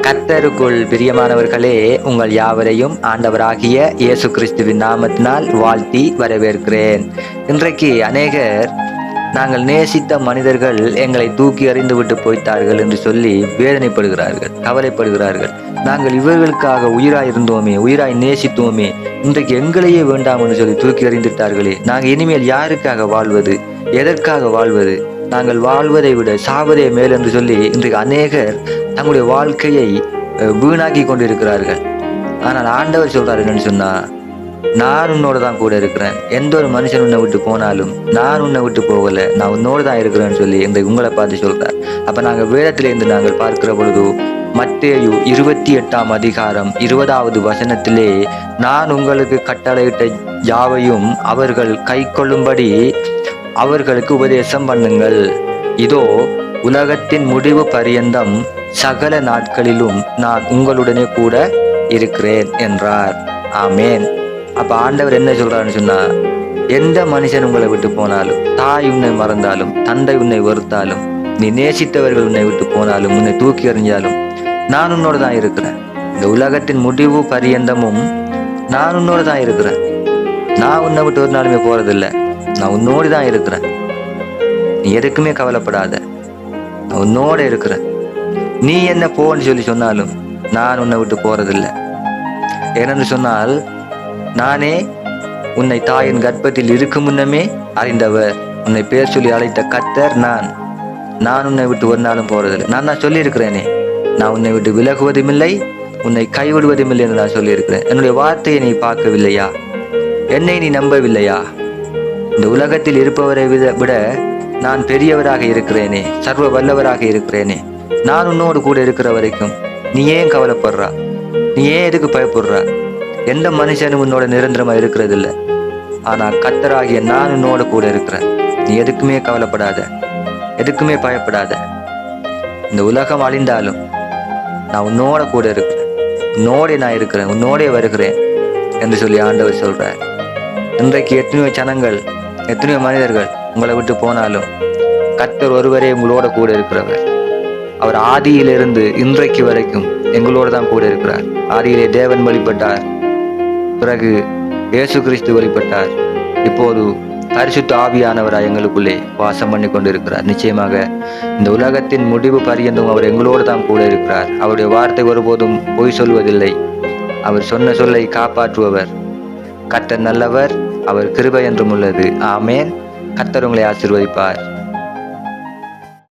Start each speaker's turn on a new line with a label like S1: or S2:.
S1: கர்த்தருக்குள் பிரியமானவர்களே, உங்கள் யாவரையும் ஆண்டவராகிய இயேசு கிறிஸ்துவின் நாமத்தினால் வாழ்த்தி வரவேற்கிறேன். இன்றைக்கு அநேகர் நாங்கள் நேசித்த மனிதர்கள் எங்களை தூக்கி எறிந்து விட்டு போய்த்தார்கள் என்று சொல்லி வேதனைப்படுகிறார்கள், கவலைப்படுகிறார்கள். நாங்கள் இவர்களுக்காக உயிராய் இருந்தோமே, உயிராய் நேசித்தோமே, இன்றைக்கு எங்களையே வேண்டாம் என்று சொல்லி தூக்கி எறிந்துட்டார்களே, நாங்கள் இனிமேல் யாருக்காக வாழ்வது, எதற்காக வாழ்வது, நாங்கள் வாழ்வதை விட சாவதே மேல் என்று சொல்லி இன்றைக்கு அநேகர் தங்களுடைய வாழ்க்கையை வீணாக்கி கொண்டிருக்கிறார்கள். ஆனால் ஆண்டவர் சொல்றாரு என்னன்னு சொன்னா, நான் உன்னோட தான் கூட இருக்கிறேன். எந்த ஒரு மனுஷன் உன்னை விட்டு போனாலும் நான் உன்னை விட்டு போகல, நான் உன்னோடு தான் இருக்கிறேன்னு சொல்லி இன்றைக்கு உங்களை பார்த்து சொல்றார். அப்ப நாங்க வேதத்திலிருந்து நாங்கள் பார்க்கிற பொழுது மத்தேயு 28ஆம் அதிகாரம் 20வது வசனத்திலே, நான் உங்களுக்கு கட்டளையிட்ட யாவையும் அவர்கள் கை கொள்ளும்படி அவர்களுக்கு உபதேசம் பண்ணுங்கள். இதோ உலகத்தின் முடிவு பரியந்தம் சகல நாட்களிலும் நான் உங்களுடனே கூட இருக்கிறேன் என்றார். ஆமேன். அப்ப ஆண்டவர் என்ன சொல்றாருன்னு சொன்னா, எந்த மனுஷன் உங்களை விட்டு போனாலும், தாய் உன்னை மறந்தாலும், தந்தை உன்னை வெறுத்தாலும், நீ நேசித்தவர்கள் உன்னை விட்டு போனாலும், உன்னை தூக்கி எறிஞ்சாலும், நான் உன்னோடு தான் இருக்கிறேன். இந்த உலகத்தின் முடிவு பரியந்தமும் நான் உன்னோடு தான் இருக்கிறேன். நான் உன்னை விட்டு ஒரு நாளுமே போறதில்லை. நான் உன்னோடு தான் இருக்கிறேன். நீ எதுக்குமே கவலைப்படாத, நான் உன்னோட இருக்கிறேன். நீ என்ன போன்னு சொல்லி சொன்னாலும் நான் உன்னை விட்டு போறதில்லை. ஏனென்று சொன்னால், நானே உன்னை தாயின் கர்ப்பத்தில் இருக்கும் முன்னமே அறிந்தவர். உன்னை பேர் சொல்லி அழைத்த கர்த்தர் நான் உன்னை விட்டு ஒரு நாளும் போறதில்லை. நான் தான் சொல்லியிருக்கிறேனே, நான் உன்னை விட்டு விலகுவதும் இல்லை, உன்னை கைவிடுவதும் இல்லை என்று நான் சொல்லியிருக்கிறேன். என்னுடைய வார்த்தையை நீ பார்க்கவில்லையா? என்னை நீ நம்பவில்லையா? இந்த உலகத்தில் இருப்பவரை விட நான் பெரியவராக இருக்கிறேனே, சர்வ வல்லவராக இருக்கிறேனே. நான் உன்னோடு கூட இருக்கிற வரைக்கும் நீ ஏன் கவலைப்படுறா? நீ ஏன் எதுக்கு பயப்படுறா? எந்த மனுஷனும் உன்னோட நிரந்தரமா இருக்கிறது இல்லை. ஆனா கர்த்தராகிய நான் உன்னோட கூட இருக்கிறேன். நீ எதுக்குமே கவலைப்படாத, எதுக்குமே பயப்படாத. இந்த உலகம் அழிந்தாலும் நான் உன்னோட கூட இருக்கிறேன், உன்னோட நான் இருக்கிறேன், உன்னோடே வருகிறேன் என்று சொல்லி ஆண்டவர் சொல்றார். இன்றைக்கு எத்தனையோ ஜனங்கள், எத்தனையோ மனிதர்கள் உங்களை விட்டு போனாலும் கர்த்தர் ஒருவரே உங்களோட கூட இருக்கிறவர். அவர் ஆதியிலிருந்து இன்றைக்கு வரைக்கும் எங்களோடு தான் கூட இருக்கிறார். ஆதியிலே தேவன் வழிபட்டார், பிறகு இயேசு கிறிஸ்து வழிபட்டார், இப்போது பரிசுத்த ஆவியானவராய் எங்களுக்குள்ளே வாசம் பண்ணி கொண்டிருக்கிறார். நிச்சயமாக இந்த உலகத்தின் முடிவு பரியந்தும் அவர் எங்களோடு தான் கூட இருக்கிறார். அவருடைய வார்த்தை ஒருபோதும் பொய் சொல்வதில்லை. அவர் சொன்ன சொல்லை காப்பாற்றுபவர். கர்த்தர் நல்லவர், அவர் கிருபை என்றும் உள்ளது. ஆமேன். கர்த்தர் உங்களை ஆசீர்வதிப்பார்.